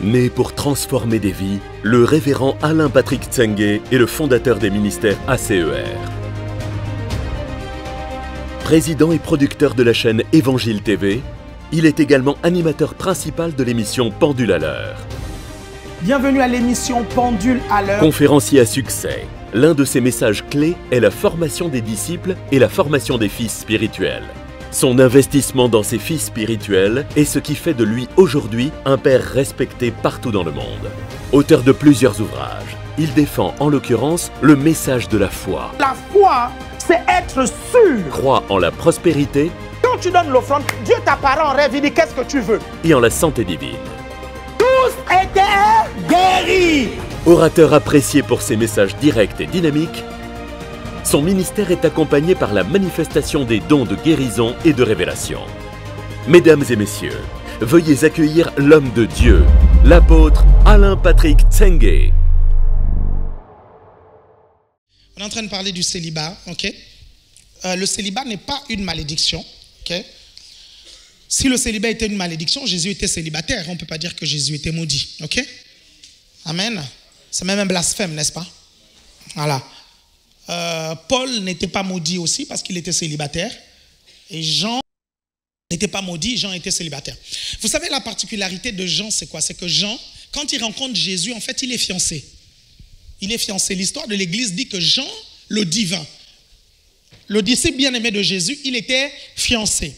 Né pour transformer des vies, le révérend Alain Patrick Tsengue est le fondateur des ministères ACER. Président et producteur de la chaîne Évangile TV, il est également animateur principal de l'émission Pendule à l'heure. Bienvenue à l'émission Pendule à l'heure. Conférencier à succès, l'un de ses messages clés est la formation des disciples et la formation des fils spirituels. Son investissement dans ses fils spirituels est ce qui fait de lui aujourd'hui un père respecté partout dans le monde. Auteur de plusieurs ouvrages, il défend en l'occurrence le message de la foi. La foi, c'est être sûr. Croit en la prospérité. Quand tu donnes l'offrande, Dieu t'apparaît en rêve, il dit qu'est-ce que tu veux? Et en la santé divine. Tous étaient guéris. Orateur apprécié pour ses messages directs et dynamiques, son ministère est accompagné par la manifestation des dons de guérison et de révélation. Mesdames et messieurs, veuillez accueillir l'homme de Dieu, l'apôtre Alain Patrick Tsengue. On est en train de parler du célibat, ok? Le célibat n'est pas une malédiction, ok? Si le célibat était une malédiction, Jésus était célibataire. On ne peut pas dire que Jésus était maudit, ok? Amen. C'est même un blasphème, n'est-ce pas? Voilà. Paul n'était pas maudit aussi parce qu'il était célibataire. Et Jean n'était pas maudit, Jean était célibataire. Vous savez, la particularité de Jean, c'est quoi? C'est que Jean, quand il rencontre Jésus, en fait, il est fiancé. Il est fiancé. L'histoire de l'Église dit que Jean, le divin, le disciple bien-aimé de Jésus, il était fiancé.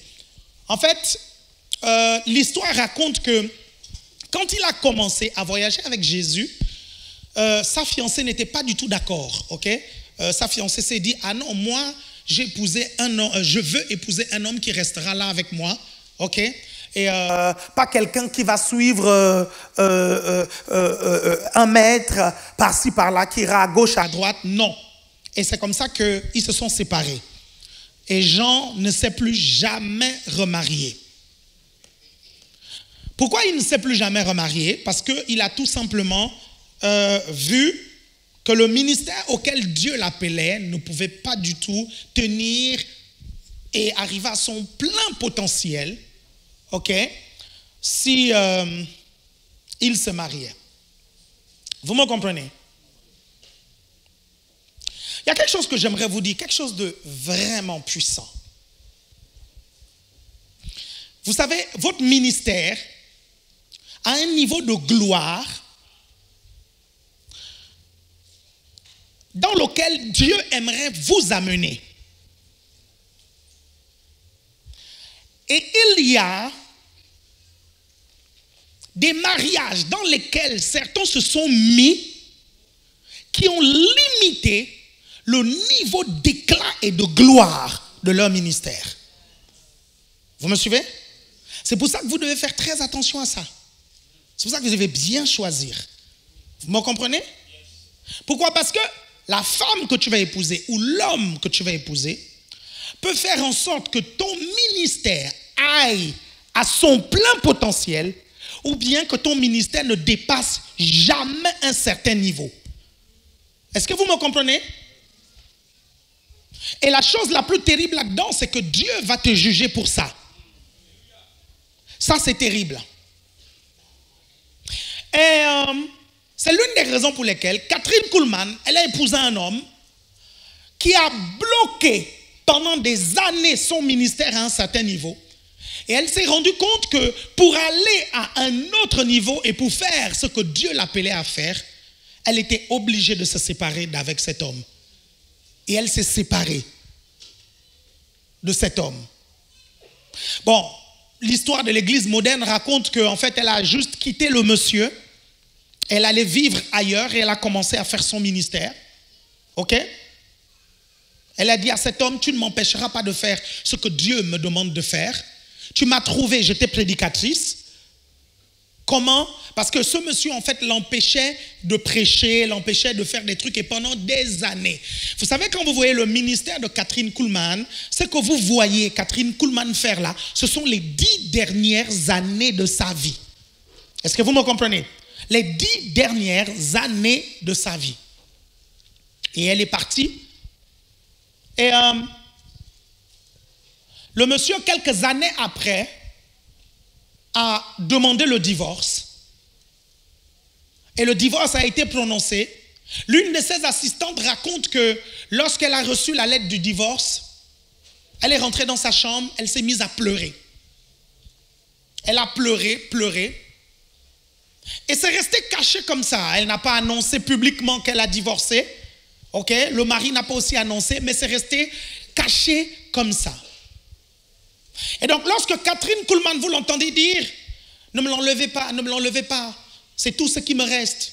En fait, l'histoire raconte que quand il a commencé à voyager avec Jésus, sa fiancée n'était pas du tout d'accord, ok? Sa fiancée s'est dit, ah non, moi, j'ai épousé un homme, je veux épouser un homme qui restera là avec moi, ok? Et pas quelqu'un qui va suivre un maître par-ci, par-là, qui ira à gauche, à droite, non. Et c'est comme ça qu'ils se sont séparés. Et Jean ne s'est plus jamais remarié. Pourquoi il ne s'est plus jamais remarié? Parce qu'il a tout simplement vu que le ministère auquel Dieu l'appelait ne pouvait pas du tout tenir et arriver à son plein potentiel, ok, si il se mariait. Vous me comprenez? Il y a quelque chose que j'aimerais vous dire, quelque chose de vraiment puissant. Vous savez, votre ministère a un niveau de gloire dans lequel Dieu aimerait vous amener. Et il y a des mariages dans lesquels certains se sont mis qui ont limité le niveau d'éclat et de gloire de leur ministère. Vous me suivez? C'est pour ça que vous devez faire très attention à ça. C'est pour ça que vous devez bien choisir. Vous me comprenez? Pourquoi? Parce que la femme que tu vas épouser ou l'homme que tu vas épouser peut faire en sorte que ton ministère aille à son plein potentiel ou bien que ton ministère ne dépasse jamais un certain niveau. Est-ce que vous me comprenez? Et la chose la plus terrible là-dedans, c'est que Dieu va te juger pour ça. Ça, c'est terrible. Et c'est l'une des raisons pour lesquelles Kathryn Kuhlman, elle a épousé un homme qui a bloqué pendant des années son ministère à un certain niveau. Et elle s'est rendue compte que pour aller à un autre niveau et pour faire ce que Dieu l'appelait à faire, elle était obligée de se séparer d'avec cet homme. Et elle s'est séparée de cet homme. Bon, l'histoire de l'église moderne raconte qu'en fait, elle a juste quitté le monsieur. Elle allait vivre ailleurs et elle a commencé à faire son ministère. Ok? Elle a dit à cet homme, tu ne m'empêcheras pas de faire ce que Dieu me demande de faire. Tu m'as trouvé, j'étais prédicatrice. Comment? Parce que ce monsieur, en fait, l'empêchait de prêcher, l'empêchait de faire des trucs et pendant des années. Vous savez, quand vous voyez le ministère de Kathryn Kuhlman, ce que vous voyez Kathryn Kuhlman faire là, ce sont les 10 dernières années de sa vie. Est-ce que vous me comprenez? Les 10 dernières années de sa vie. Et elle est partie. Et le monsieur, quelques années après, a demandé le divorce. et le divorce a été prononcé, l'une de ses assistantes raconte que lorsqu'elle a reçu la lettre du divorce, elle est rentrée dans sa chambre, elle s'est mise à pleurer. Elle a pleuré, pleuré. Et c'est resté caché comme ça. Elle n'a pas annoncé publiquement qu'elle a divorcé. Ok? Le mari n'a pas aussi annoncé, mais c'est resté caché comme ça. Et donc, lorsque Catherine Kuhlman, vous l'entendez dire, ne me l'enlevez pas, ne me l'enlevez pas. C'est tout ce qui me reste.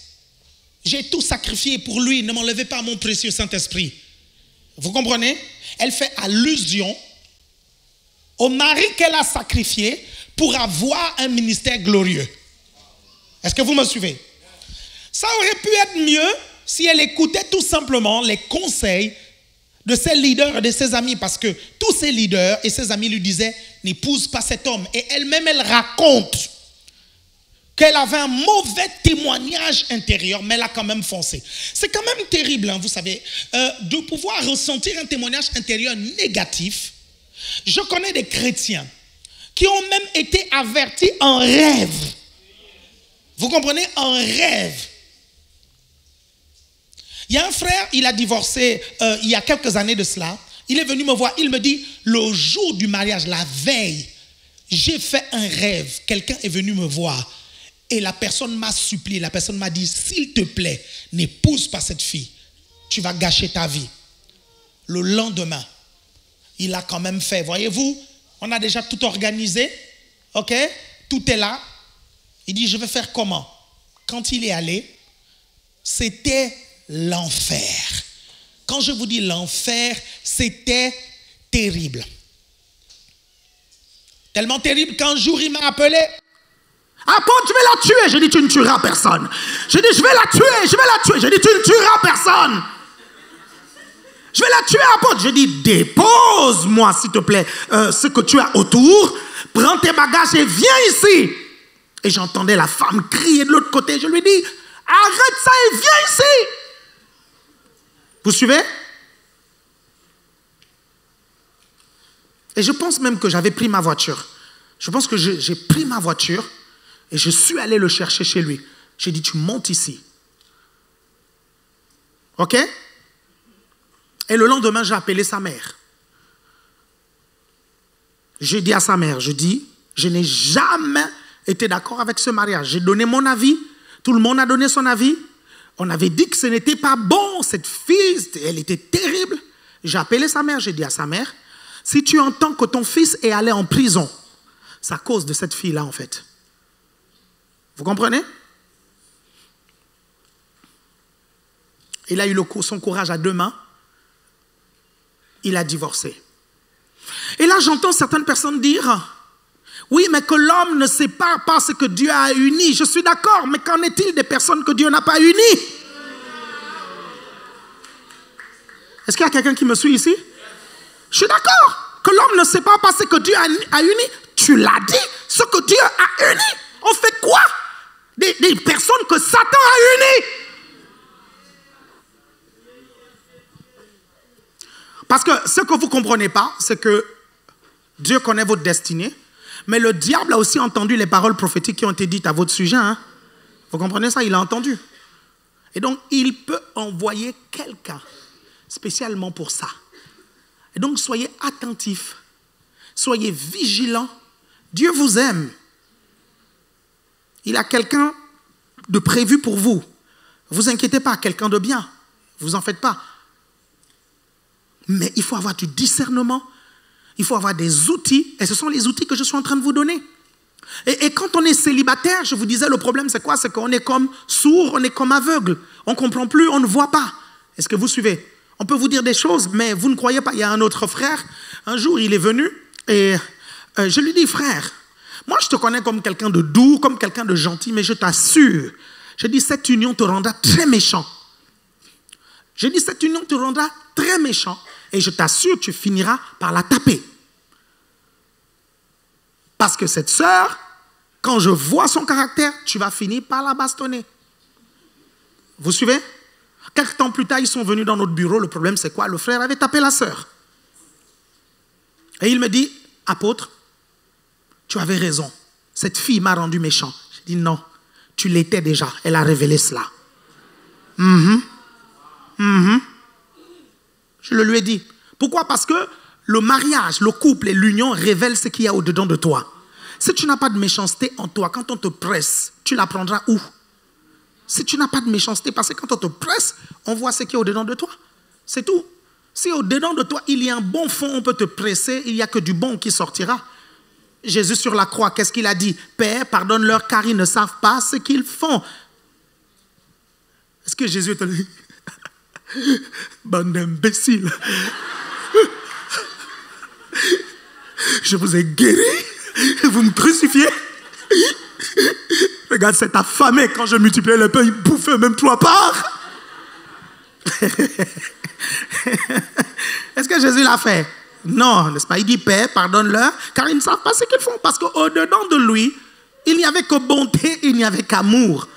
J'ai tout sacrifié pour lui. Ne m'enlevez pas mon précieux Saint-Esprit. Vous comprenez? Elle fait allusion au mari qu'elle a sacrifié pour avoir un ministère glorieux. Est-ce que vous me suivez? Ça aurait pu être mieux si elle écoutait tout simplement les conseils de ses leaders et de ses amis, parce que tous ses leaders et ses amis lui disaient n'épouse pas cet homme. Et elle-même, elle raconte qu'elle avait un mauvais témoignage intérieur, mais elle a quand même foncé. C'est quand même terrible, hein, vous savez, de pouvoir ressentir un témoignage intérieur négatif. Je connais des chrétiens qui ont même été avertis en rêve. Vous comprenez? En rêve. Il y a un frère, il a divorcé il y a quelques années de cela. Il est venu me voir, il me dit, le jour du mariage, la veille, j'ai fait un rêve. Quelqu'un est venu me voir. Et la personne m'a supplié, la personne m'a dit, s'il te plaît, n'épouse pas cette fille. Tu vas gâcher ta vie. Le lendemain, il a quand même fait. Voyez-vous, on a déjà tout organisé. Ok? Tout est là. Il dit, je vais faire comment? Quand il est allé, c'était l'enfer. Quand je vous dis l'enfer, c'était terrible. Tellement terrible qu'un jour, il m'a appelé. Apôtre, je vais la tuer. J'ai dit, tu ne tueras personne. J'ai dit, je vais la tuer, je vais la tuer. J'ai dit, tu ne tueras personne. Je vais la tuer, apôtre. J'ai dit, dépose-moi, s'il te plaît, ce que tu as autour. Prends tes bagages et viens ici. Et j'entendais la femme crier de l'autre côté. Je lui dis, arrête ça et viens ici. Vous suivez? Et je pense même que j'avais pris ma voiture. Je pense que j'ai pris ma voiture et je suis allé le chercher chez lui. J'ai dit, tu montes ici. Ok? Et le lendemain, j'ai appelé sa mère. J'ai dit à sa mère, je dis, je n'ai jamais été d'accord avec ce mariage. J'ai donné mon avis. Tout le monde a donné son avis. On avait dit que ce n'était pas bon. Cette fille, elle était terrible. J'ai appelé sa mère. J'ai dit à sa mère, si tu entends que ton fils est allé en prison, c'est à cause de cette fille-là, en fait. Vous comprenez? Il a eu son courage à deux mains. Il a divorcé. Et là, j'entends certaines personnes dire, oui, mais que l'homme ne sépare pas ce que Dieu a uni. Je suis d'accord, mais qu'en est-il des personnes que Dieu n'a pas unies? Est-ce qu'il y a quelqu'un qui me suit ici? Je suis d'accord. Que l'homme ne sépare pas ce que Dieu a uni. Tu l'as dit, ce que Dieu a uni. On fait quoi? Des personnes que Satan a unies. Parce que ce que vous ne comprenez pas, c'est que Dieu connaît votre destinée, mais le diable a aussi entendu les paroles prophétiques qui ont été dites à votre sujet. Hein? Vous comprenez ça? Il a entendu. Et donc, il peut envoyer quelqu'un spécialement pour ça. Et donc, soyez attentifs. Soyez vigilants. Dieu vous aime. Il a quelqu'un de prévu pour vous. Ne vous inquiétez pas, quelqu'un de bien. Ne vous en faites pas. Mais il faut avoir du discernement. Il faut avoir des outils. Et ce sont les outils que je suis en train de vous donner. Et quand on est célibataire, je vous disais, le problème c'est quoi? C'est qu'on est comme sourd, on est comme aveugle. On ne comprend plus, on ne voit pas. Est-ce que vous suivez? On peut vous dire des choses, mais vous ne croyez pas. Il y a un autre frère, un jour il est venu et je lui dis, frère, moi je te connais comme quelqu'un de doux, comme quelqu'un de gentil, mais je t'assure, je dis, cette union te rendra très méchant. Je dis, cette union te rendra très méchant et je t'assure, tu finiras par la taper. Parce que cette sœur, quand je vois son caractère, tu vas finir par la bastonner. Vous suivez? Quelques temps plus tard, ils sont venus dans notre bureau. Le problème, c'est quoi? Le frère avait tapé la sœur. Et il me dit, apôtre, tu avais raison. Cette fille m'a rendu méchant. J'ai dit, non, Tu l'étais déjà. Elle a révélé cela. Je le lui ai dit. Pourquoi? Parce que le mariage, le couple et l'union révèlent ce qu'il y a au-dedans de toi. Si tu n'as pas de méchanceté en toi, quand on te presse, tu l'apprendras où? Si tu n'as pas de méchanceté, parce que quand on te presse, on voit ce qu'il y a au-dedans de toi. C'est tout. Si au-dedans de toi, il y a un bon fond, on peut te presser, il n'y a que du bon qui sortira. Jésus sur la croix, qu'est-ce qu'il a dit? Père, pardonne-leur car ils ne savent pas ce qu'ils font. Est-ce que Jésus te dit? Bande d'imbéciles. Je vous ai guéri, vous me crucifiez. Regarde, c'est affamé. Quand je multipliais le pain, il bouffait même 3 parts. Est-ce que Jésus l'a fait? Non, n'est-ce pas? Il dit, Père, pardonne-leur, car ils ne savent pas ce qu'ils font. Parce qu'au-dedans de lui, il n'y avait que bonté, il n'y avait qu'amour.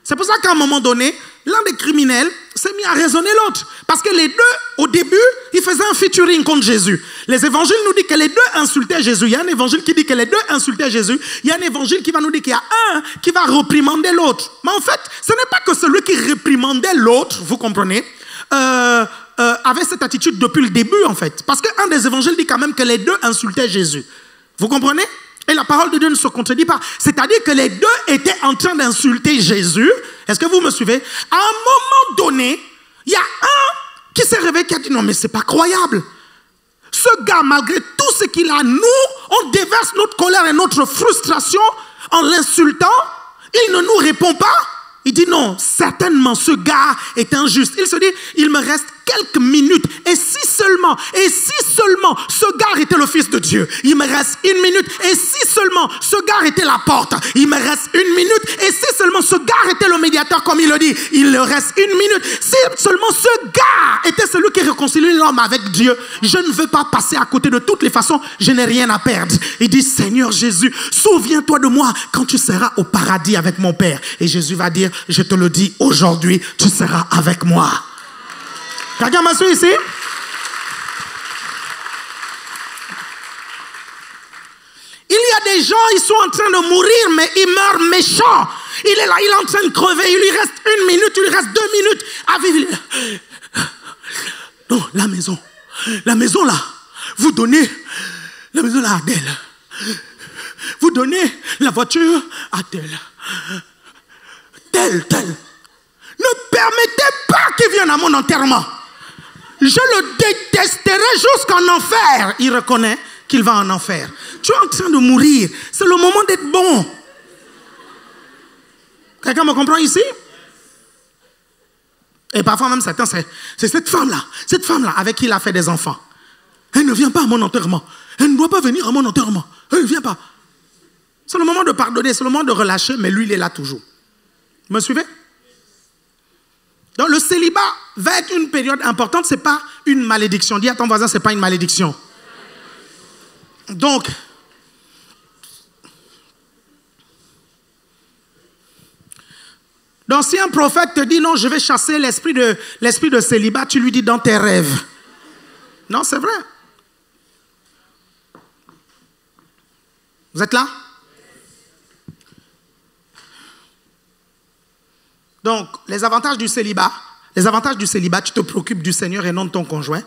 C'est pour ça qu'à un moment donné, l'un des criminels s'est mis à raisonner l'autre. Parce que les deux, au début, ils faisaient un featuring contre Jésus. Les évangiles nous disent que les deux insultaient Jésus. Il y a un évangile qui dit que les deux insultaient Jésus. Il y a un évangile qui va nous dire qu'il y a un qui va réprimander l'autre. Mais en fait, ce n'est pas que celui qui réprimandait l'autre, vous comprenez, avait cette attitude depuis le début, en fait. Parce qu'un des évangiles dit quand même que les deux insultaient Jésus. Vous comprenez? Et la parole de Dieu ne se contredit pas. C'est-à-dire que les deux étaient en train d'insulter Jésus. Est-ce que vous me suivez? À un moment donné, il y a un qui s'est réveillé, qui a dit, non mais c'est pas croyable. Ce gars, malgré tout ce qu'il a, nous, on déverse notre colère et notre frustration en l'insultant. Il ne nous répond pas. Il dit non, certainement ce gars est injuste. Il se dit, il me reste quelques minutes. Et si seulement ce gars était le Fils de Dieu, il me reste 1 minute. Et si seulement ce gars était la porte, il me reste 1 minute. Et si seulement ce gars était le médiateur, comme il le dit, il me reste 1 minute. Si seulement ce gars était celui qui réconcilie l'homme avec Dieu, je ne veux pas passer à côté. De toutes les façons, je n'ai rien à perdre. Il dit, Seigneur Jésus, souviens-toi de moi quand tu seras au paradis avec mon Père. Et Jésus va dire, je te le dis aujourd'hui, tu seras avec moi. Quelqu'un m'a suivi ici? Il y a des gens, ils sont en train de mourir, mais ils meurent méchants. Il est là, il est en train de crever. Il lui reste 1 minute, il lui reste 2 minutes à vivre. Non, la maison là, vous donnez la maison là à Adèle. Vous donnez la voiture à tel. Ne permettez pas qu'il vienne à mon enterrement. Je le détesterai jusqu'en enfer. Il reconnaît qu'il va en enfer. Tu es en train de mourir. C'est le moment d'être bon. Quelqu'un me comprend ici? Et parfois même certains, c'est cette femme-là avec qui il a fait des enfants. Elle ne vient pas à mon enterrement. Elle ne doit pas venir à mon enterrement. Elle ne vient pas. C'est le moment de pardonner, c'est le moment de relâcher, mais lui, il est là toujours. Vous me suivez? Donc le célibat va être une période importante, ce n'est pas une malédiction. Dis à ton voisin, ce n'est pas une malédiction. Donc, si un prophète te dit non, je vais chasser l'esprit de célibat, tu lui dis dans tes rêves. Non, c'est vrai. Vous êtes là? Donc, les avantages du célibat, tu te préoccupes du Seigneur et non de ton conjoint.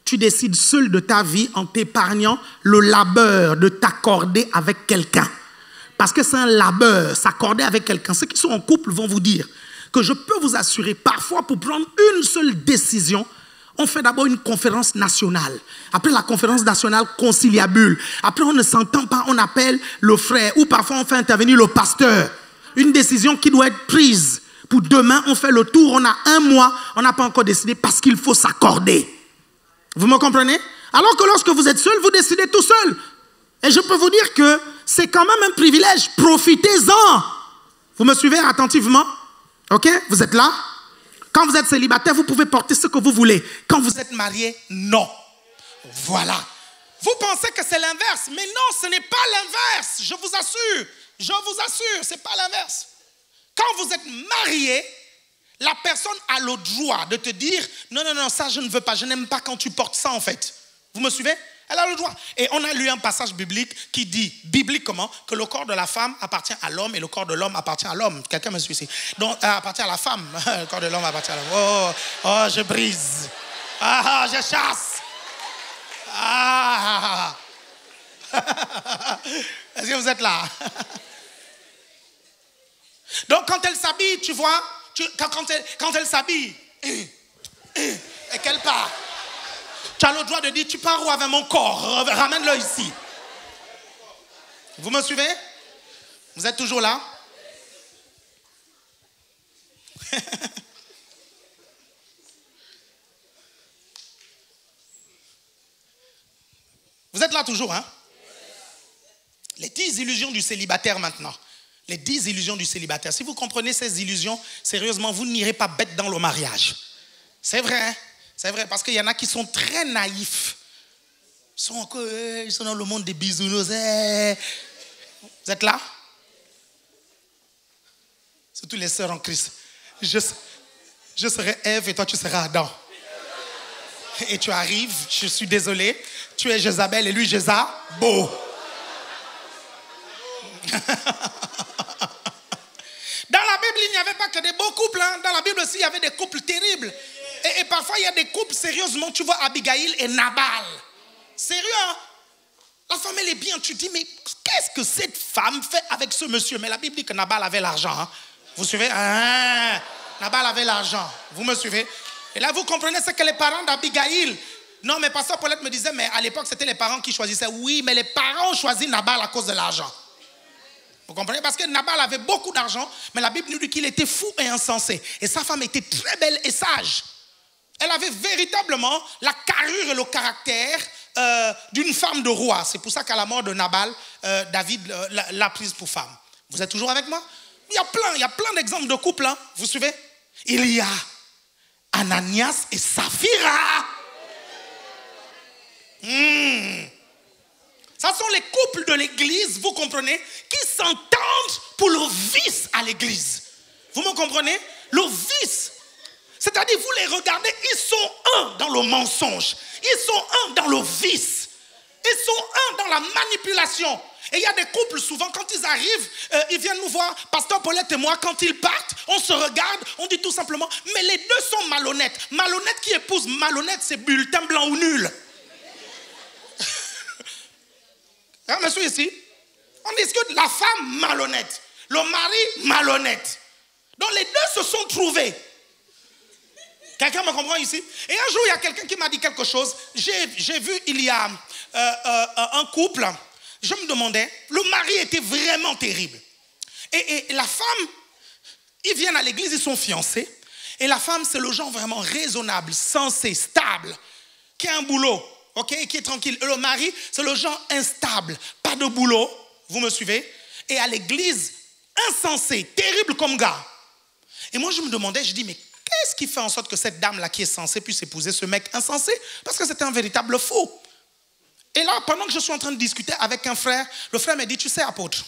Tu décides seul de ta vie en t'épargnant le labeur de t'accorder avec quelqu'un. Parce que c'est un labeur, s'accorder avec quelqu'un. Ceux qui sont en couple vont vous dire que je peux vous assurer, parfois pour prendre une seule décision, on fait d'abord une conférence nationale. Après la conférence nationale, conciliabule. Après, on ne s'entend pas, on appelle le frère. Ou parfois, on fait intervenir le pasteur. Une décision qui doit être prise. Pour demain, on fait le tour, on a 1 mois, on n'a pas encore décidé parce qu'il faut s'accorder. Vous me comprenez? Alors que lorsque vous êtes seul, vous décidez tout seul. Et je peux vous dire que c'est quand même un privilège. Profitez-en. Vous me suivez attentivement? Ok? Vous êtes là? Quand vous êtes célibataire, vous pouvez porter ce que vous voulez. Quand vous êtes marié, non. Voilà. Vous pensez que c'est l'inverse, mais non, ce n'est pas l'inverse. Je vous assure, ce n'est pas l'inverse. Quand vous êtes marié, la personne a le droit de te dire « Non, ça je ne veux pas, je n'aime pas quand tu portes ça en fait. » Vous me suivez? Elle a le droit. Et on a lu un passage biblique qui dit, bibliquement, que le corps de la femme appartient à l'homme et le corps de l'homme appartient à l'homme. Quelqu'un me suit ici. Donc, appartient à la femme. Le corps de l'homme appartient à l'homme. Oh, oh, je brise. Ah, je chasse. Ah. Est-ce que vous êtes là? Donc, quand elle s'habille, tu vois, quand elle s'habille et qu'elle part, tu as le droit de dire, tu pars où avec mon corps? Ramène-le ici. Vous me suivez? Vous êtes toujours là? Vous êtes là toujours, hein? Les 10 illusions du célibataire maintenant. Les 10 illusions du célibataire. Si vous comprenez ces illusions, sérieusement, vous n'irez pas bête dans le mariage. C'est vrai, hein? C'est vrai, parce qu'il y en a qui sont très naïfs. Ils sont dans le monde des bisounours. Vous êtes là? Surtout les sœurs en Christ. Je serai Ève et toi tu seras Adam. Et tu arrives, je suis désolé, tu es Jézabel et lui Jézabo. Dans la Bible, il n'y avait pas que des beaux couples. Hein. Dans la Bible aussi, il y avait des couples terribles. Et parfois, il y a des couples, sérieusement, tu vois Abigail et Nabal. Sérieux, hein? La femme, elle est bien. Tu te dis, mais qu'est-ce que cette femme fait avec ce monsieur? Mais la Bible dit que Nabal avait l'argent. Hein. Vous suivez? Nabal avait l'argent. Vous me suivez? Et là, vous comprenez, c'est que les parents d'Abigail... Non, mais Pasteur Paulette me disait, mais à l'époque, c'était les parents qui choisissaient. Oui, mais les parents ont choisi Nabal à cause de l'argent. Vous comprenez? Parce que Nabal avait beaucoup d'argent, mais la Bible nous dit qu'il était fou et insensé. Et sa femme était très belle et sage. Elle avait véritablement la carrure et le caractère d'une femme de roi. C'est pour ça qu'à la mort de Nabal, David l'a prise pour femme. Vous êtes toujours avec moi? Il y a plein d'exemples de couples. Hein. Vous suivez? Il y a Ananias et Saphira. Ça sont les couples de l'église, vous comprenez, qui s'entendent pour le vice à l'église. Vous me comprenez? Le vice. C'est-à-dire, vous les regardez, ils sont un dans le mensonge. Ils sont un dans le vice. Ils sont un dans la manipulation. Et il y a des couples, souvent, quand ils arrivent, ils viennent nous voir, Pasteur Paulette et moi, quand ils partent, on se regarde, on dit tout simplement, mais les deux sont malhonnêtes. Malhonnête qui épouse malhonnête, c'est bulletin blanc ou nul. Hein, monsieur ici, on discute la femme malhonnête, le mari malhonnête. Donc les deux se sont trouvés. Quelqu'un me comprend ici? Et un jour, il y a quelqu'un qui m'a dit quelque chose. J'ai vu, il y a un couple, je me demandais, le mari était vraiment terrible. Et la femme, ils viennent à l'église, ils sont fiancés. Et la femme, c'est le genre vraiment raisonnable, sensé, stable, qui a un boulot. Ok, qui est tranquille. Et le mari, c'est le genre instable, pas de boulot, vous me suivez? Et à l'église, insensé, terrible comme gars. Et moi, je me demandais, je dis, mais qu'est-ce qui fait en sorte que cette dame-là qui est censée puisse épouser ce mec insensé? Parce que c'était un véritable fou. Et là, pendant que je suis en train de discuter avec un frère, le frère me dit, tu sais, apôtre,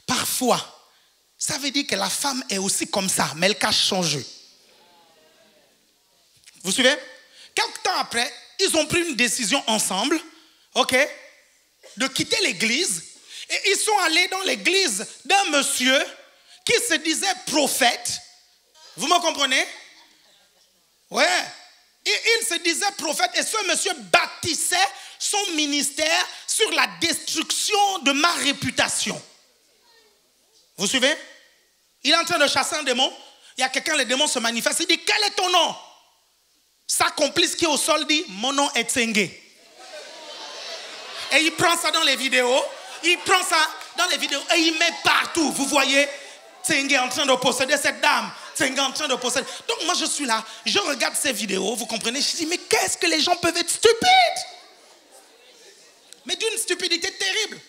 parfois, ça veut dire que la femme est aussi comme ça, mais elle cache son jeu. Vous suivez? Quelque temps après, ils ont pris une décision ensemble, ok, de quitter l'église. Et ils sont allés dans l'église d'un monsieur qui se disait prophète. Vous me comprenez? Ouais. Et il se disait prophète. Et ce monsieur bâtissait son ministère sur la destruction de ma réputation. Vous suivez? Il est en train de chasser un démon. Il y a quelqu'un, les démons se manifestent. Il dit, quel est ton nom? Sa complice qui est au sol dit, mon nom est Tsenge. Et il prend ça dans les vidéos. Il prend ça dans les vidéos et il met partout. Vous voyez, Tsenge en train de posséder cette dame. Tsenge en train de posséder. Donc moi je suis là, je regarde ces vidéos, vous comprenez? Je dis, mais qu'est-ce que les gens peuvent être stupides? Mais d'une stupidité terrible.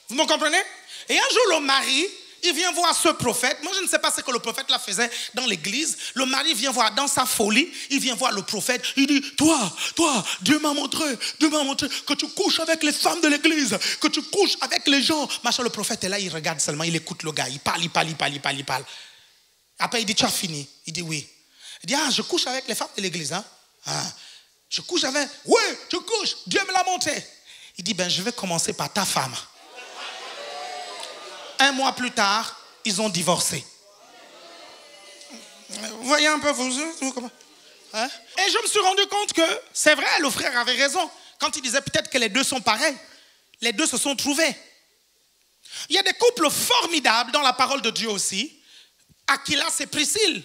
Vous me comprenez? Et un jour le mari, il vient voir ce prophète. Moi, je ne sais pas ce que le prophète là faisait dans l'église. Le mari vient voir dans sa folie. Il vient voir le prophète. Il dit, toi, Dieu m'a montré que tu couches avec les femmes de l'église, que tu couches avec les gens. Machin, le prophète est là, il regarde seulement, il écoute le gars. Il parle. Après, il dit, tu as fini? Il dit, oui. Il dit, je couche avec les femmes de l'église. Hein? Je couche avec. Oui, je couche. Dieu me l'a montré. Il dit, ben, je vais commencer par ta femme. 1 mois plus tard, ils ont divorcé. Vous voyez un peu, hein? Et je me suis rendu compte que, c'est vrai, le frère avait raison. Quand il disait peut-être que les deux sont pareils. Les deux se sont trouvés. Il y a des couples formidables dans la parole de Dieu aussi. Aquilas et Priscille.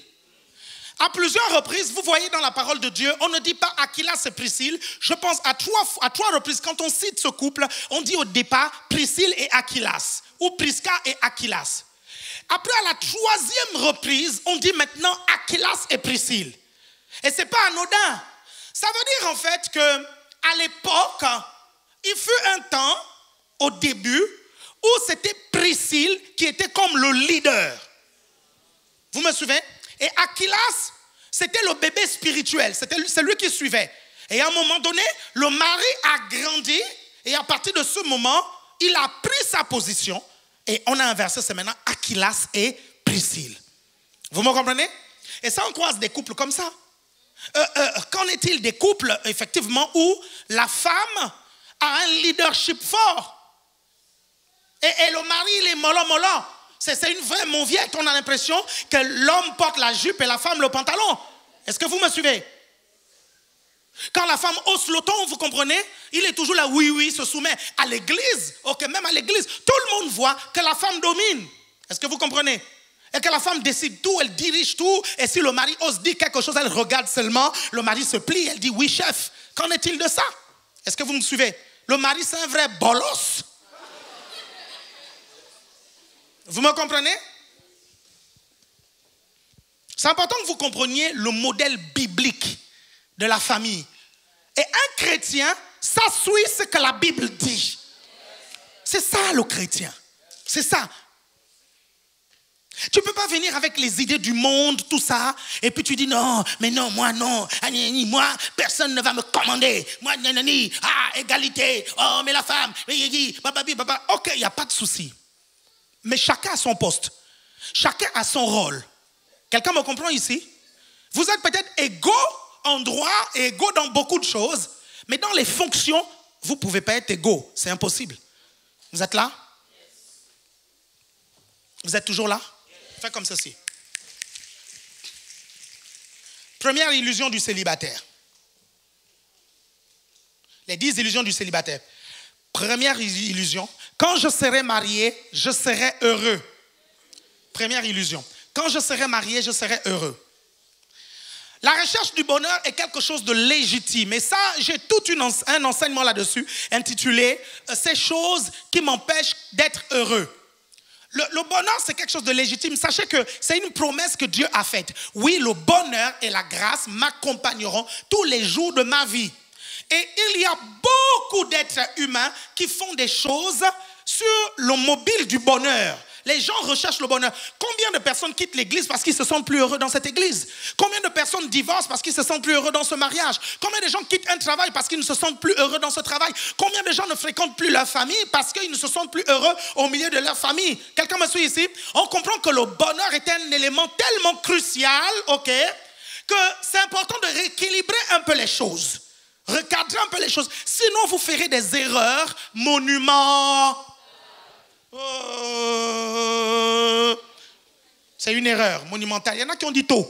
À plusieurs reprises, vous voyez dans la parole de Dieu, on ne dit pas Aquilas et Priscille. Je pense à trois reprises, quand on cite ce couple, on dit au départ Priscille et Aquilas. Ou Prisca et Aquilas. Après, à la 3e reprise, on dit maintenant Aquilas et Priscille. Et ce n'est pas anodin. Ça veut dire en fait qu'à l'époque, il fut un temps, au début, où c'était Priscille qui était comme le leader. Vous me suivez? Et Aquilas, c'était le bébé spirituel. C'est lui qui suivait. Et à un moment donné, le mari a grandi. Et à partir de ce moment, il a pris sa position. Et on a inversé, c'est maintenant Aquilas et Priscille. Vous me comprenez? Et ça, on croise des couples comme ça. Qu'en est-il des couples, effectivement, où la femme a un leadership fort? Et le mari, il est mollo. C'est une vraie mauviette. On a l'impression que l'homme porte la jupe et la femme le pantalon. Est-ce que vous me suivez? Quand la femme hausse le ton, vous comprenez? Il est toujours là, oui, se soumet. À l'église, ok, même à l'église, tout le monde voit que la femme domine. Est-ce que vous comprenez? Et que la femme décide tout, elle dirige tout. Et si le mari ose dire quelque chose, elle regarde seulement. Le mari se plie, elle dit oui, chef. Qu'en est-il de ça? Est-ce que vous me suivez? Le mari, c'est un vrai bolos. Vous me comprenez? C'est important que vous compreniez le modèle biblique de la famille. Et un chrétien, ça suit ce que la Bible dit. C'est ça le chrétien. C'est ça. Tu ne peux pas venir avec les idées du monde, tout ça, et puis tu dis non, mais non, moi non, moi, personne ne va me commander. Moi, égalité, oh, mais la femme, ok, il n'y a pas de souci. Mais chacun a son poste. Chacun a son rôle. Quelqu'un me comprend ici? Vous êtes peut-être égaux en droit et égaux dans beaucoup de choses, mais dans les fonctions, vous ne pouvez pas être égaux. C'est impossible. Vous êtes là? Vous êtes toujours là? Faites comme ceci. Première illusion du célibataire. Les 10 illusions du célibataire. Première illusion. Quand je serai marié, je serai heureux. Première illusion. Quand je serai marié, je serai heureux. La recherche du bonheur est quelque chose de légitime. Et ça, j'ai tout un enseignement là-dessus intitulé « Ces choses qui m'empêchent d'être heureux ». Le bonheur, c'est quelque chose de légitime. Sachez que c'est une promesse que Dieu a faite. Oui, le bonheur et la grâce m'accompagneront tous les jours de ma vie. Et il y a beaucoup d'êtres humains qui font des choses sur le mobile du bonheur. Les gens recherchent le bonheur. Combien de personnes quittent l'église parce qu'ils se sentent plus heureux dans cette église? Combien de personnes divorcent parce qu'ils se sentent plus heureux dans ce mariage? Combien de gens quittent un travail parce qu'ils ne se sentent plus heureux dans ce travail? Combien de gens ne fréquentent plus leur famille parce qu'ils ne se sentent plus heureux au milieu de leur famille? Quelqu'un me suit ici? On comprend que le bonheur est un élément tellement crucial, ok, que c'est important de rééquilibrer un peu les choses. Recadrer un peu les choses. Sinon, vous ferez des erreurs monuments. C'est une erreur monumentale. Il y en a qui ont dit tôt.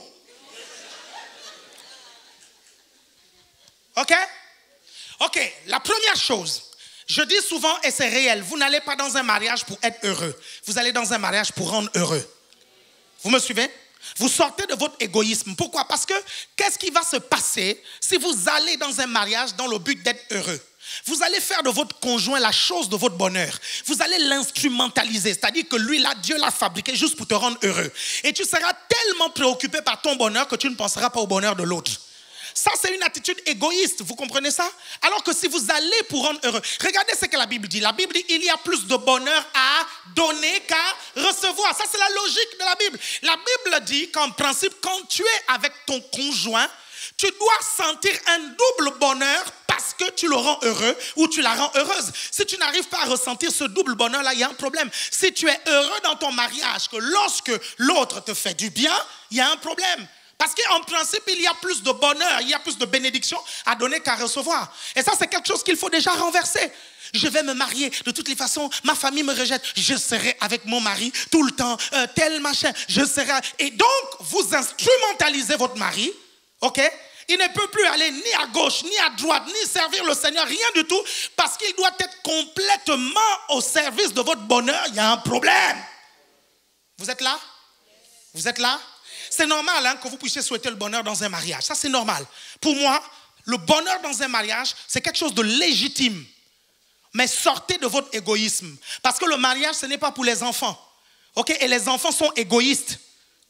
Ok? Ok, la première chose, je dis souvent, et c'est réel, vous n'allez pas dans un mariage pour être heureux. Vous allez dans un mariage pour rendre heureux. Vous me suivez? Vous sortez de votre égoïsme. Pourquoi? Parce que qu'est-ce qui va se passer si vous allez dans un mariage dans le but d'être heureux? Vous allez faire de votre conjoint la chose de votre bonheur. Vous allez l'instrumentaliser. C'est-à-dire que lui, là, Dieu l'a fabriqué juste pour te rendre heureux. Et tu seras tellement préoccupé par ton bonheur que tu ne penseras pas au bonheur de l'autre. Ça, c'est une attitude égoïste. Vous comprenez ça? Alors que si vous allez pour rendre heureux, regardez ce que la Bible dit. La Bible dit il y a plus de bonheur à donner qu'à recevoir. Ça, c'est la logique de la Bible. La Bible dit qu'en principe, quand tu es avec ton conjoint, tu dois sentir un double bonheur parce que tu le rends heureux ou tu la rends heureuse. Si tu n'arrives pas à ressentir ce double bonheur-là, il y a un problème. Si tu es heureux dans ton mariage, que lorsque l'autre te fait du bien, il y a un problème. Parce qu'en principe, il y a plus de bonheur, il y a plus de bénédiction à donner qu'à recevoir. Et ça, c'est quelque chose qu'il faut déjà renverser. Je vais me marier, de toutes les façons, ma famille me rejette. Je serai avec mon mari tout le temps, tel machin, je serai... Et donc, vous instrumentalisez votre mari, ok? Il ne peut plus aller ni à gauche, ni à droite, ni servir le Seigneur, rien du tout, parce qu'il doit être complètement au service de votre bonheur. Il y a un problème. Vous êtes là? Vous êtes là? C'est normal hein, que vous puissiez souhaiter le bonheur dans un mariage. Ça, c'est normal. Pour moi, le bonheur dans un mariage, c'est quelque chose de légitime. Mais sortez de votre égoïsme. Parce que le mariage, ce n'est pas pour les enfants. Ok? Et les enfants sont égoïstes.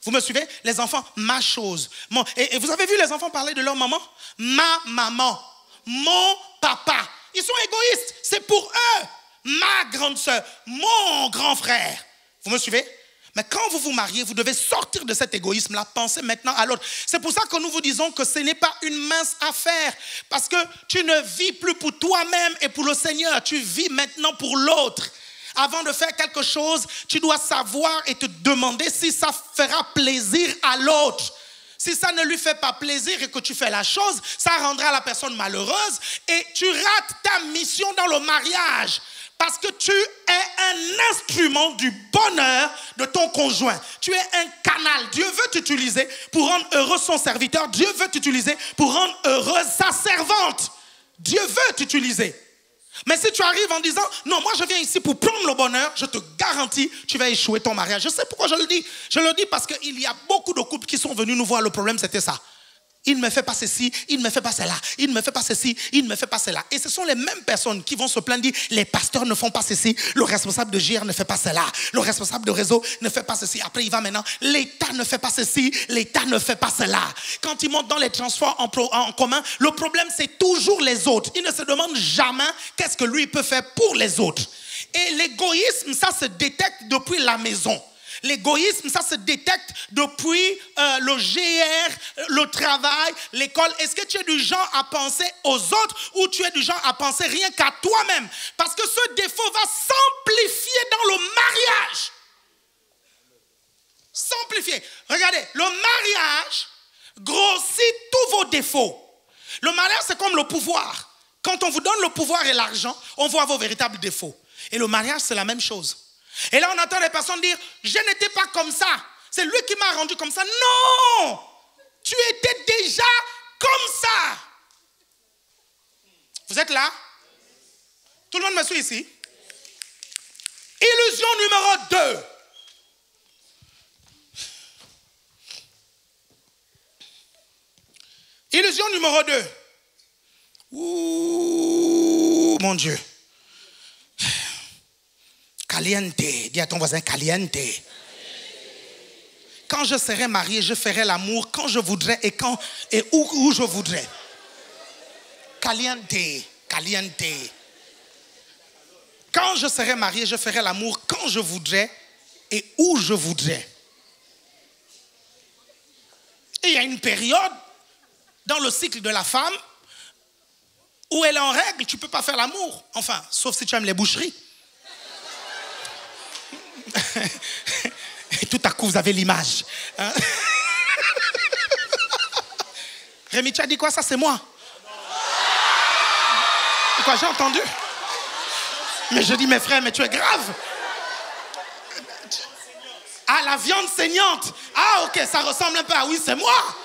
Vous me suivez? Les enfants, ma chose. Et vous avez vu les enfants parler de leur maman? Ma maman. Mon papa. Ils sont égoïstes. C'est pour eux. Ma grande soeur. Mon grand frère. Vous me suivez? Mais quand vous vous mariez, vous devez sortir de cet égoïsme-là, penser maintenant à l'autre. C'est pour ça que nous vous disons que ce n'est pas une mince affaire. Parce que tu ne vis plus pour toi-même et pour le Seigneur. Tu vis maintenant pour l'autre. Avant de faire quelque chose, tu dois savoir et te demander si ça fera plaisir à l'autre. Si ça ne lui fait pas plaisir et que tu fais la chose, ça rendra la personne malheureuse et tu rates ta mission dans le mariage. Parce que tu es un instrument du bonheur de ton conjoint. Tu es un canal. Dieu veut t'utiliser pour rendre heureux son serviteur. Dieu veut t'utiliser pour rendre heureuse sa servante. Dieu veut t'utiliser. Mais si tu arrives en disant, non, moi je viens ici pour prendre le bonheur, je te garantis, tu vas échouer ton mariage. Je sais pourquoi je le dis. Je le dis parce qu'il y a beaucoup de couples qui sont venus nous voir. Le problème, c'était ça. Il ne me fait pas ceci, il ne me fait pas cela, il ne me fait pas ceci, il ne me fait pas cela. Et ce sont les mêmes personnes qui vont se plaindre, dire, les pasteurs ne font pas ceci, le responsable de GR ne fait pas cela, le responsable de réseau ne fait pas ceci. Après, il va maintenant, l'État ne fait pas ceci, l'État ne fait pas cela. Quand il monte dans les transports en commun, le problème, c'est toujours les autres. Il ne se demande jamais qu'est-ce que lui peut faire pour les autres. Et l'égoïsme, ça se détecte depuis la maison. L'égoïsme, ça se détecte depuis le GR, le travail, l'école. Est-ce que tu es du genre à penser aux autres ou tu es du genre à penser rien qu'à toi-même? Parce que ce défaut va s'amplifier dans le mariage. S'amplifier. Regardez, le mariage grossit tous vos défauts. Le mariage, c'est comme le pouvoir. Quand on vous donne le pouvoir et l'argent, on voit vos véritables défauts. Et le mariage, c'est la même chose. Et là, on entend les personnes dire, je n'étais pas comme ça. C'est lui qui m'a rendu comme ça. Non! Tu étais déjà comme ça. Vous êtes là? Tout le monde me suit ici? Illusion numéro 2. Illusion numéro 2. Ouh, mon Dieu. Caliente. Dis à ton voisin, caliente. Quand je serai marié, je ferai l'amour quand je voudrais et où je voudrais. Caliente. Caliente. Quand je serai marié, je ferai l'amour quand je voudrais et où je voudrais. Et il y a une période dans le cycle de la femme où elle est en règle, tu ne peux pas faire l'amour. Enfin, sauf si tu aimes les boucheries. Et tout à coup, vous avez l'image. Hein? Rémi, tu as dit quoi? Ça, c'est moi. Et quoi, j'ai entendu? Mais je dis, mes frères, mais tu es grave. Ah, la viande saignante. Ah, ok, ça ressemble un peu à oui, c'est moi.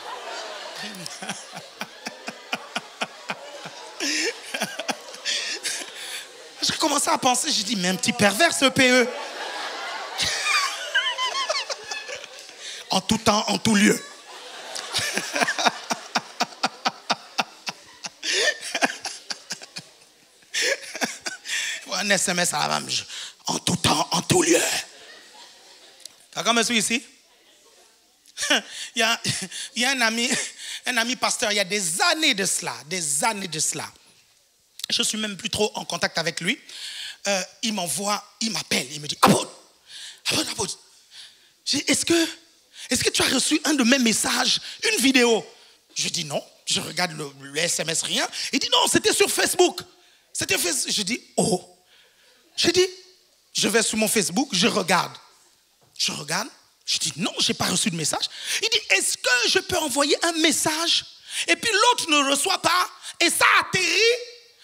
J'ai commencé à penser, j'ai dit, mais un petit pervers, ce PE. En tout temps, en tout lieu. Un SMS à la femme. En tout temps, en tout lieu. Quelqu'un me suit ici? Il y a un ami pasteur, il y a des années de cela. Je ne suis même plus trop en contact avec lui. Il m'appelle, il me dit, apôtre. Est-ce que tu as reçu un de mes messages, une vidéo? Je dis non, je regarde le SMS, rien. Il dit non, c'était sur Facebook. Je dis, oh. Je dis, je vais sur mon Facebook, je regarde. Je dis, non, je n'ai pas reçu de message. Il dit, est-ce que je peux envoyer un message et puis l'autre ne reçoit pas et ça atterrit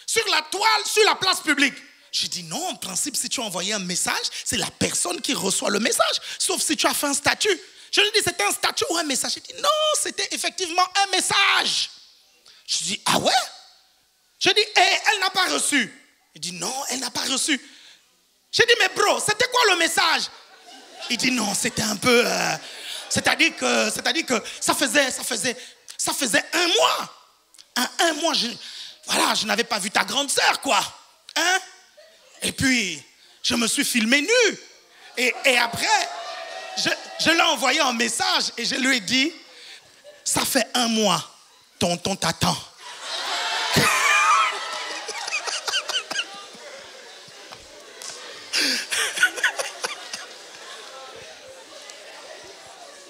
sur la toile, sur la place publique? Je dis, non, en principe, si tu as envoyé un message, c'est la personne qui reçoit le message, sauf si tu as fait un statut. Je lui dis, c'était un statut ou un message? Il dit, non, c'était effectivement un message. Je dis, ah ouais? Je dis, elle n'a pas reçu. Il dit, non, elle n'a pas reçu. J'ai dit, mais bro, c'était quoi le message? Il dit, non, c'était un peu... c'est-à-dire que ça faisait un mois. Un mois, je n'avais pas vu ta grande sœur, quoi. Hein? Et puis, je me suis filmé nu. Et après, je l'ai envoyé un message et je lui ai dit, ça fait un mois, tonton t'attend.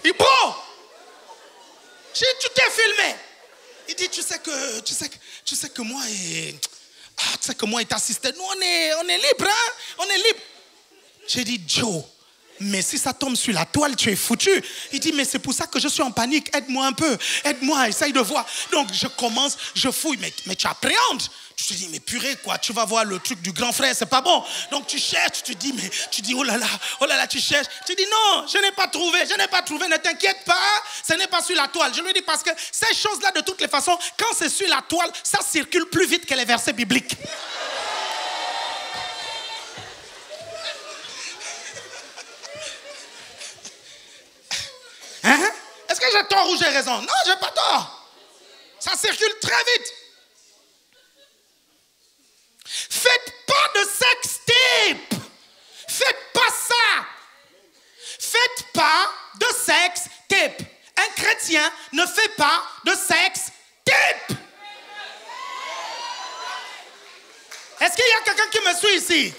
Il dit, bro, tu t'es filmé. Il dit, tu sais que moi et ta sister, nous on est libre, hein? On est libre. J'ai dit, Joe, mais si ça tombe sur la toile, tu es foutu. Il dit, mais c'est pour ça que je suis en panique. Aide-moi un peu. Aide-moi, essaye de voir. Donc je commence, je fouille, mais tu appréhendes. Tu te dis, mais purée, quoi, tu vas voir le truc du grand frère, c'est pas bon. Donc tu cherches, tu dis, oh là là, tu cherches. Tu dis, non, je n'ai pas trouvé, ne t'inquiète pas, ce n'est pas sur la toile. Je lui dis, parce que ces choses-là, de toutes les façons, quand c'est sur la toile, ça circule plus vite que les versets bibliques. Hein? Est-ce que j'ai tort ou j'ai raison? Non, j'ai pas tort. Ça circule très vite. Faites pas de sextape. Faites pas ça. Faites pas de sextape. Un chrétien ne fait pas de sextape. Est-ce qu'il y a quelqu'un qui me suit ici?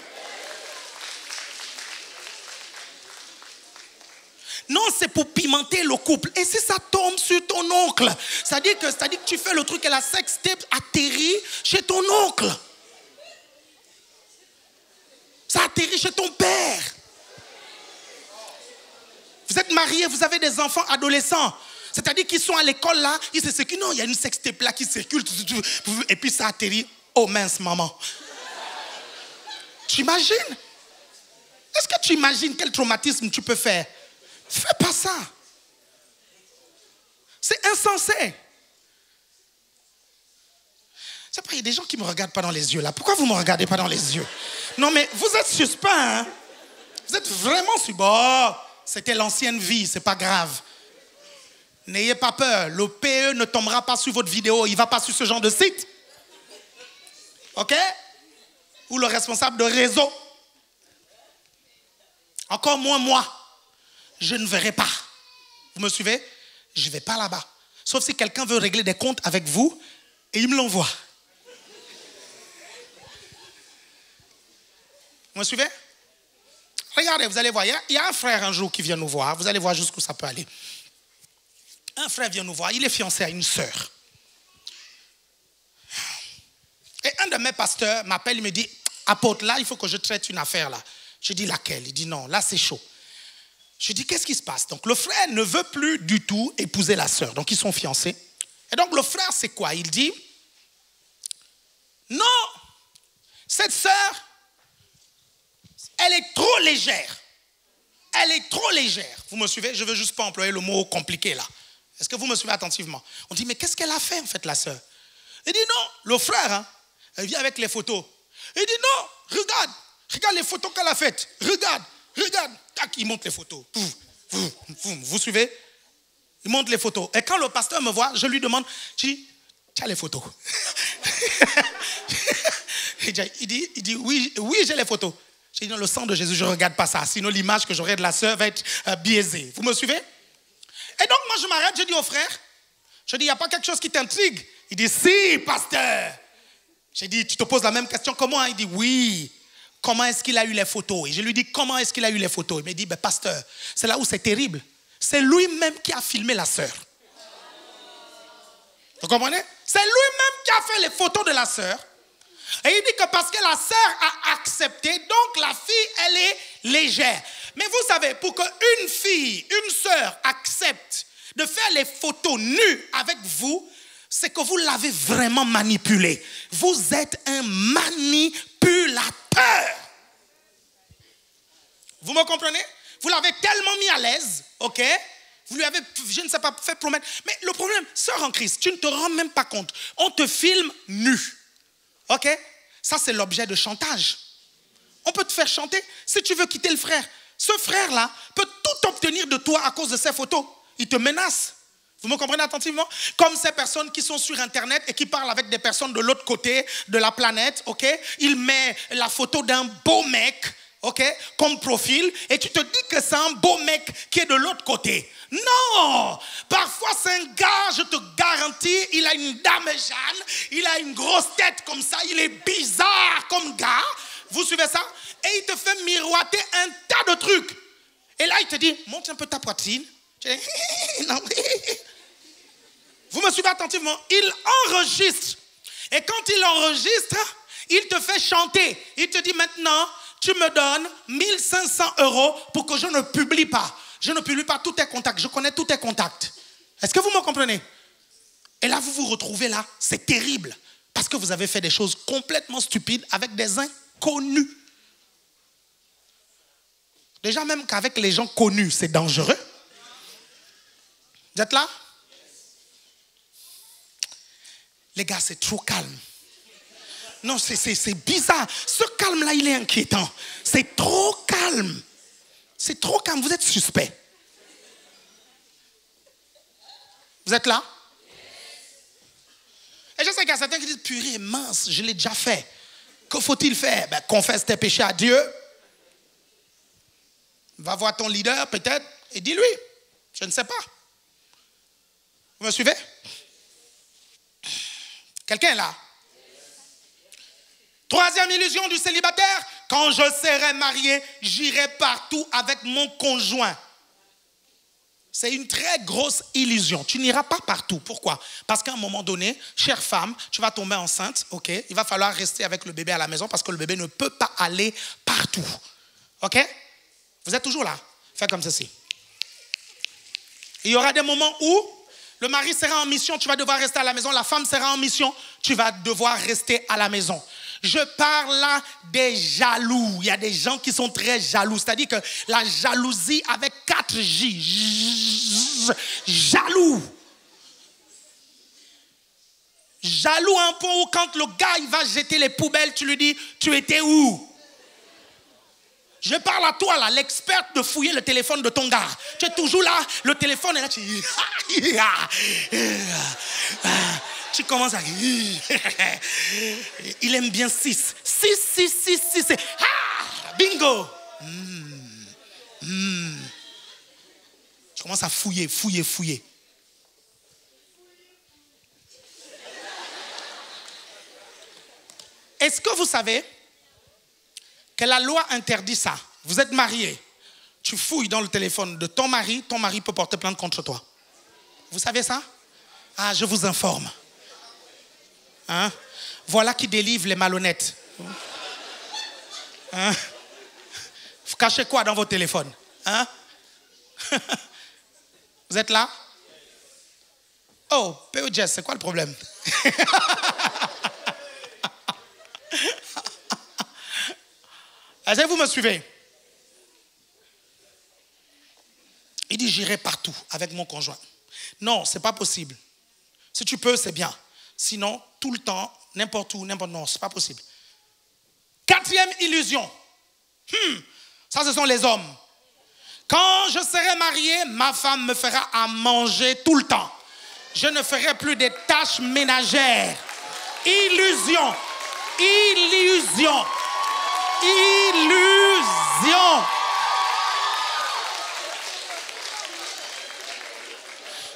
Non, c'est pour pimenter le couple. Et si ça tombe sur ton oncle, c'est-à-dire que tu fais le truc et la sextape atterrit chez ton oncle. Ça atterrit chez ton père. Vous êtes mariés, vous avez des enfants adolescents. C'est-à-dire qu'ils sont à l'école là, ils se circulent. Non, il y a une sextape là qui circule. Et puis ça atterrit. Oh mince, maman. Tu imagines? Est-ce que tu imagines quel traumatisme tu peux faire? Fais pas ça. C'est insensé. C'est pas, il y a des gens qui me regardent pas dans les yeux là. Pourquoi vous me regardez pas dans les yeux? Non mais vous êtes suspect, hein? Vous êtes vraiment suspect. Bon, c'était l'ancienne vie, c'est pas grave. N'ayez pas peur. Le PE ne tombera pas sur votre vidéo. Il va pas sur ce genre de site. Ok? Ou le responsable de réseau. Encore moins moi. Je ne verrai pas. Vous me suivez? Je ne vais pas là-bas. Sauf si quelqu'un veut régler des comptes avec vous et il me l'envoie. Vous me suivez? Regardez, vous allez voir. Il y a un frère un jour qui vient nous voir. Vous allez voir jusqu'où ça peut aller. Un frère vient nous voir. Il est fiancé à une sœur. Et un de mes pasteurs m'appelle. Il me dit, apôtre, là, il faut que je traite une affaire là. Je dis, laquelle? Il dit, non, là, c'est chaud. Je dis, qu'est-ce qui se passe? Donc, le frère ne veut plus du tout épouser la sœur. Donc, ils sont fiancés. Et donc, le frère, c'est quoi? Il dit, non, cette sœur, elle est trop légère. Elle est trop légère. Vous me suivez? Je ne veux juste pas employer le mot compliqué, là. Est-ce que vous me suivez attentivement? On dit, mais qu'est-ce qu'elle a fait, en fait, la sœur? Il dit, non, le frère, hein, elle vient avec les photos. Il dit, non, regarde les photos qu'elle a faites. Regarde. Tac, il montre les photos. Vous suivez? Il montre les photos. Et quand le pasteur me voit, je lui demande, je dis, tu as les photos? Il dit, oui, j'ai les photos. Je dis, dans le sang de Jésus, je ne regarde pas ça. Sinon, l'image que j'aurai de la sœur va être biaisée. Vous me suivez? Et donc, moi, je m'arrête, je dis au frère, je dis, il n'y a pas quelque chose qui t'intrigue? Il dit, si, pasteur. J'ai dit, tu te poses la même question que moi? Il dit, oui. Comment est-ce qu'il a eu les photos? Et je lui dis, comment est-ce qu'il a eu les photos? Il me dit, ben, pasteur, c'est là où c'est terrible. C'est lui-même qui a filmé la sœur. Vous comprenez? C'est lui-même qui a fait les photos de la sœur. Et il dit que parce que la sœur a accepté, donc la fille, elle est légère. Mais vous savez, pour qu'une fille, une sœur accepte de faire les photos nues avec vous, c'est que vous l'avez vraiment manipulé. Vous êtes un manipulateur. Vous me comprenez? Vous l'avez tellement mis à l'aise, ok? Vous lui avez, je ne sais pas, fait promettre. Mais le problème, sœur en Christ, tu ne te rends même pas compte. On te filme nu, ok? Ça, c'est l'objet de chantage. On peut te faire chanter si tu veux quitter le frère. Ce frère-là peut tout obtenir de toi à cause de ses photos. Il te menace. Vous me comprenez attentivement? Comme ces personnes qui sont sur Internet et qui parlent avec des personnes de l'autre côté de la planète, ok? Il met la photo d'un beau mec, ok, comme profil, et tu te dis que c'est un beau mec qui est de l'autre côté. Non! Parfois, c'est un gars, je te garantis, il a une dame Jeanne, il a une grosse tête comme ça, il est bizarre comme gars. Vous suivez ça? Et il te fait miroiter un tas de trucs. Et là, il te dit, montre un peu ta poitrine. Tu dis, non. Vous me suivez attentivement? Il enregistre. Et quand il enregistre, il te fait chanter. Il te dit maintenant, tu me donnes 1500 € pour que je ne publie pas. Je ne publie pas tous tes contacts. Je connais tous tes contacts. Est-ce que vous me comprenez? Et là, vous vous retrouvez là. C'est terrible. Parce que vous avez fait des choses complètement stupides avec des inconnus. Déjà, même qu'avec les gens connus, c'est dangereux. Vous êtes là? Les gars, c'est trop calme. Non, c'est bizarre. Ce calme-là, il est inquiétant. C'est trop calme. C'est trop calme. Vous êtes suspect. Vous êtes là? Et je sais qu'il y a certains qui disent, purée, mince, je l'ai déjà fait. Que faut-il faire? Ben, confesse tes péchés à Dieu. Va voir ton leader, peut-être, et dis-lui. Je ne sais pas. Vous me suivez? Quelqu'un est là? Troisième illusion du célibataire. Quand je serai marié, j'irai partout avec mon conjoint. C'est une très grosse illusion. Tu n'iras pas partout. Pourquoi? Parce qu'à un moment donné, chère femme, tu vas tomber enceinte, ok? Il va falloir rester avec le bébé à la maison parce que le bébé ne peut pas aller partout. Ok? Vous êtes toujours là? Faites comme ceci. Il y aura des moments où le mari sera en mission, tu vas devoir rester à la maison. La femme sera en mission, tu vas devoir rester à la maison. Je parle là des jaloux. Il y a des gens qui sont très jaloux. C'est-à-dire que la jalousie avec 4 J. Jaloux. Jaloux à un point où quand le gars il va jeter les poubelles, tu lui dis, tu étais où? Je parle à toi là, l'experte de fouiller le téléphone de ton gars. Tu es toujours là, le téléphone est là, tu commences à... Il aime bien 6. 6. Ah, bingo. Tu commences à fouiller. Est-ce que vous savez que la loi interdit ça? Vous êtes mariés, tu fouilles dans le téléphone de ton mari peut porter plainte contre toi. Vous savez ça? Ah, je vous informe. Hein? Voilà qui délivre les malhonnêtes. Hein? Vous cachez quoi dans vos téléphones? Hein? Vous êtes là? Oh, P.O. Jess, c'est quoi le problème? Est-ce que vous me suivez? Il dit, j'irai partout avec mon conjoint. Non, ce n'est pas possible. Si tu peux, c'est bien. Sinon, tout le temps, n'importe où, non, ce n'est pas possible. 4e illusion. Ça, ce sont les hommes. Quand je serai marié, ma femme me fera à manger tout le temps. Je ne ferai plus des tâches ménagères. Illusion.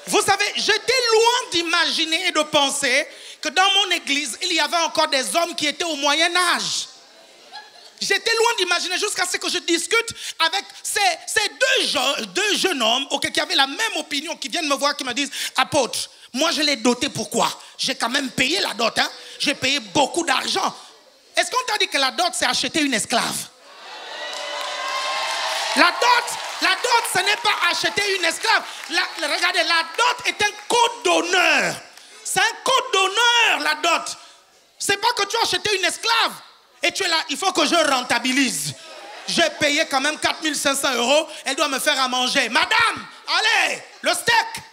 Vous savez, j'étais loin d'imaginer et de penser que dans mon église, il y avait encore des hommes qui étaient au Moyen Âge. J'étais loin d'imaginer jusqu'à ce que je discute avec ces deux jeunes hommes qui avaient la même opinion, qui viennent me voir, qui me disent, apôtre, moi je l'ai doté, pourquoi? J'ai quand même payé la dot, hein? J'ai payé beaucoup d'argent. Est-ce qu'on t'a dit que la dot, c'est acheter une esclave? La dot, ce n'est pas acheter une esclave. Regardez, la dot est un code d'honneur. C'est un code d'honneur, la dot. C'est pas que tu as acheté une esclave et tu es là, il faut que je rentabilise. J'ai payé quand même 4 500 €, elle doit me faire à manger. Madame, allez, le steak.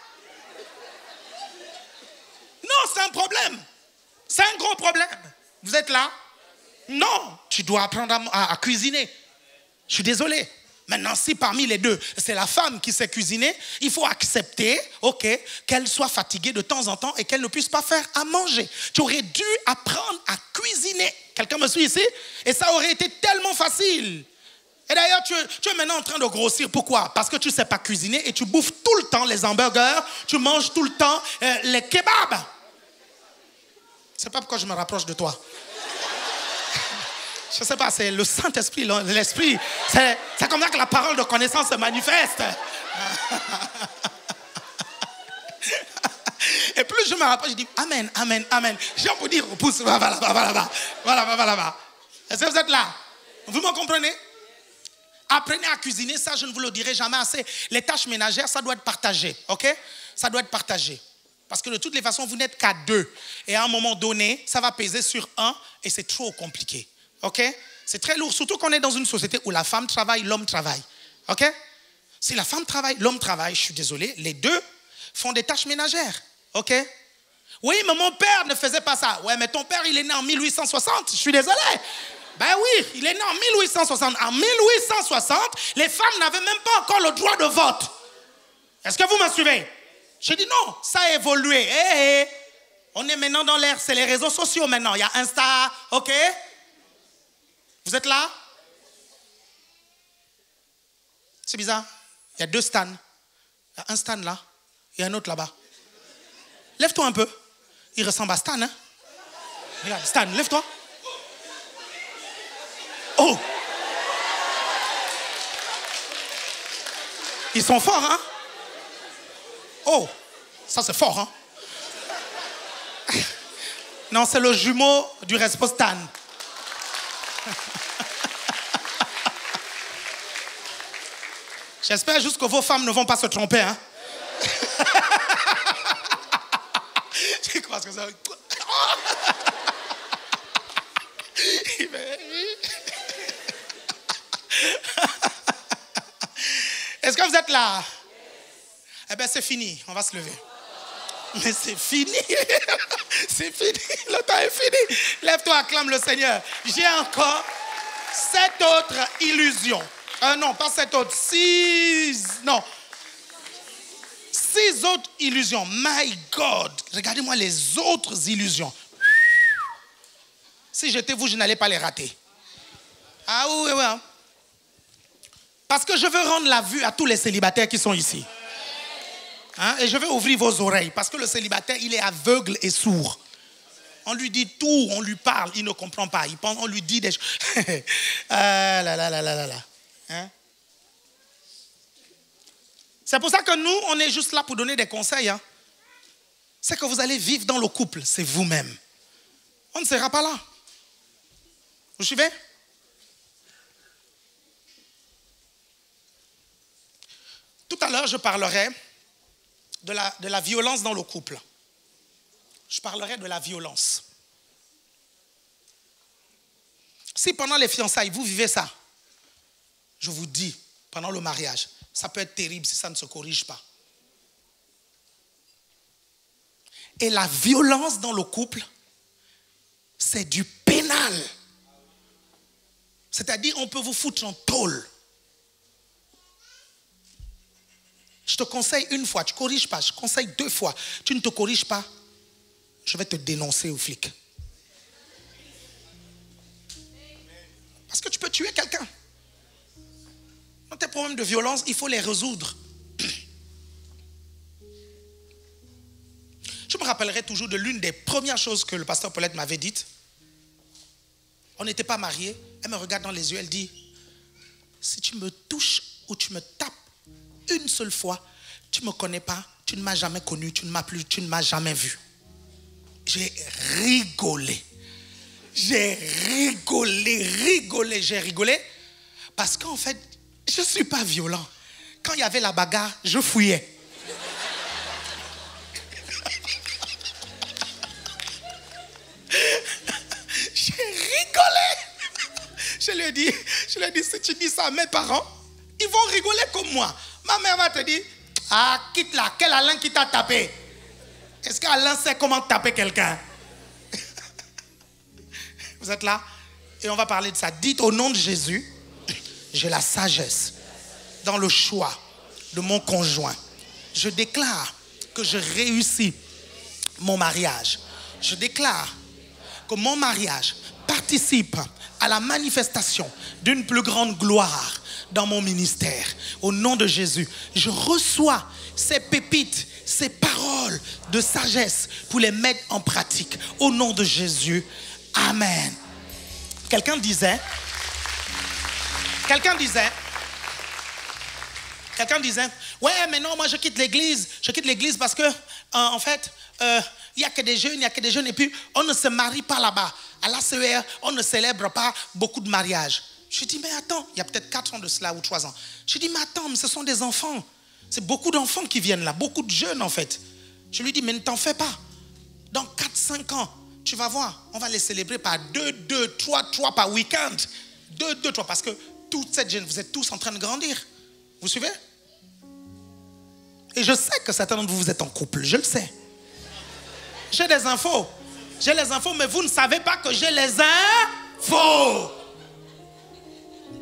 Non, c'est un problème. C'est un gros problème. Vous êtes là? Non, tu dois apprendre à cuisiner. Je suis désolé. Maintenant, si parmi les deux, c'est la femme qui sait cuisiner, il faut accepter, ok, qu'elle soit fatiguée de temps en temps et qu'elle ne puisse pas faire à manger. Tu aurais dû apprendre à cuisiner. Quelqu'un me suit ici? Et ça aurait été tellement facile. Et d'ailleurs, tu es maintenant en train de grossir. Pourquoi? Parce que tu ne sais pas cuisiner et tu bouffes tout le temps les hamburgers, tu manges tout le temps les kebabs. C'est pas pourquoi je me rapproche de toi. Je ne sais pas, c'est le Saint-Esprit, l'Esprit. C'est comme ça que la parole de connaissance se manifeste. Et plus je me rapproche, je dis Amen, Amen, Amen. J'ai envie de dire, pousse, va là-bas. Est-ce que vous êtes là? Vous me comprenez? Apprenez à cuisiner, ça je ne vous le dirai jamais assez. Les tâches ménagères, ça doit être partagé, ok? Ça doit être partagé. Parce que de toutes les façons, vous n'êtes qu'à 2. Et à un moment donné, ça va peser sur 1 et c'est trop compliqué. Ok? C'est très lourd, surtout qu'on est dans une société où la femme travaille, l'homme travaille. Ok? Si la femme travaille, l'homme travaille, je suis désolé, les deux font des tâches ménagères. Ok? Oui, mais mon père ne faisait pas ça. Ouais, mais ton père, il est né en 1860, je suis désolé. Ben oui, il est né en 1860. En 1860, les femmes n'avaient même pas encore le droit de vote. Est-ce que vous me suivez? Je dis non, ça a évolué. On est maintenant dans l'ère, c'est les réseaux sociaux maintenant. Il y a Insta, ok? Vous êtes là? C'est bizarre. Il y a 2 stands. Il y a un stand là et un autre là-bas. Lève-toi un peu. Il ressemble à Stan, hein? Regarde, Stan, lève-toi. Oh! Ils sont forts, hein? Oh! Ça, c'est fort, hein? Non, c'est le jumeau du Respo Stan. J'espère juste que vos femmes ne vont pas se tromper, hein? Je crois que ça... Est-ce que vous êtes là? Eh bien, c'est fini. On va se lever. Mais c'est fini. C'est fini. Le temps est fini. Lève-toi, acclame le Seigneur. J'ai encore 7 autres illusions. Non, pas 7 autres. 6. Non. 6 autres illusions. My God. Regardez-moi les autres illusions. Si j'étais vous, je n'allais pas les rater. Ah oui, oui. Parce que je veux rendre la vue à tous les célibataires qui sont ici. Hein? Et je vais ouvrir vos oreilles. Parce que le célibataire, il est aveugle et sourd. On lui dit tout, on lui parle, il ne comprend pas. On lui dit des choses. Ah là là là là là. Hein? C'est pour ça que nous, on est juste là pour donner des conseils. Hein? C'est que vous allez vivre dans le couple, c'est vous-même. On ne sera pas là. Vous suivez? Tout à l'heure, je parlerai de la violence dans le couple. Je parlerai de la violence. Si pendant les fiançailles, vous vivez ça, je vous dis, pendant le mariage, ça peut être terrible si ça ne se corrige pas. Et la violence dans le couple, c'est du pénal. C'est-à-dire, on peut vous foutre en tôle. Je te conseille 1 fois, tu ne corriges pas. Je conseille 2 fois, tu ne te corriges pas. Je vais te dénoncer aux flics. Parce que tu peux tuer quelqu'un. Dans tes problèmes de violence, il faut les résoudre. Je me rappellerai toujours de l'une des premières choses que le pasteur Paulette m'avait dites. On n'était pas mariés. Elle me regarde dans les yeux, elle dit, si tu me touches ou tu me tapes 1 seule fois, tu ne me connais pas, tu ne m'as jamais connu, tu ne m'as jamais vu. J'ai rigolé. J'ai rigolé. Parce qu'en fait, Je ne suis pas violent. Quand il y avait la bagarre, je fouillais. J'ai rigolé. Je lui ai dit, si tu dis ça à mes parents, ils vont rigoler comme moi. Ma mère va te dire, ah, quitte là, quel Alain qui t'a tapé? Est-ce qu'Alain sait comment taper quelqu'un? Vous êtes là? Et on va parler de ça. Dites au nom de Jésus, j'ai la sagesse dans le choix de mon conjoint. Je déclare que je réussis mon mariage. Je déclare que mon mariage participe à la manifestation d'une plus grande gloire dans mon ministère. Au nom de Jésus, je reçois ces pépites, ces paroles de sagesse pour les mettre en pratique. Au nom de Jésus, amen. Quelqu'un disait, ouais, mais non, moi je quitte l'église parce que, en fait, il n'y a que des jeunes, et puis on ne se marie pas là-bas. À l'ACER, on ne célèbre pas beaucoup de mariages. Je dis, mais attends, il y a peut-être 4 ans de cela ou 3 ans. Je dis, mais attends, mais ce sont des enfants. C'est beaucoup d'enfants qui viennent là, beaucoup de jeunes en fait. Je lui dis, mais ne t'en fais pas. Dans 4-5 ans, tu vas voir, on va les célébrer par 2, 3 par week-end. 2, 3, parce que toute cette jeune, vous êtes tous en train de grandir. Vous suivez? Et je sais que certains d'entre vous, vous êtes en couple, je le sais. J'ai les infos, mais vous ne savez pas que j'ai les infos.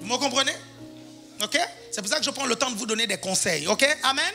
Vous me comprenez? Ok? C'est pour ça que je prends le temps de vous donner des conseils. Ok? Amen?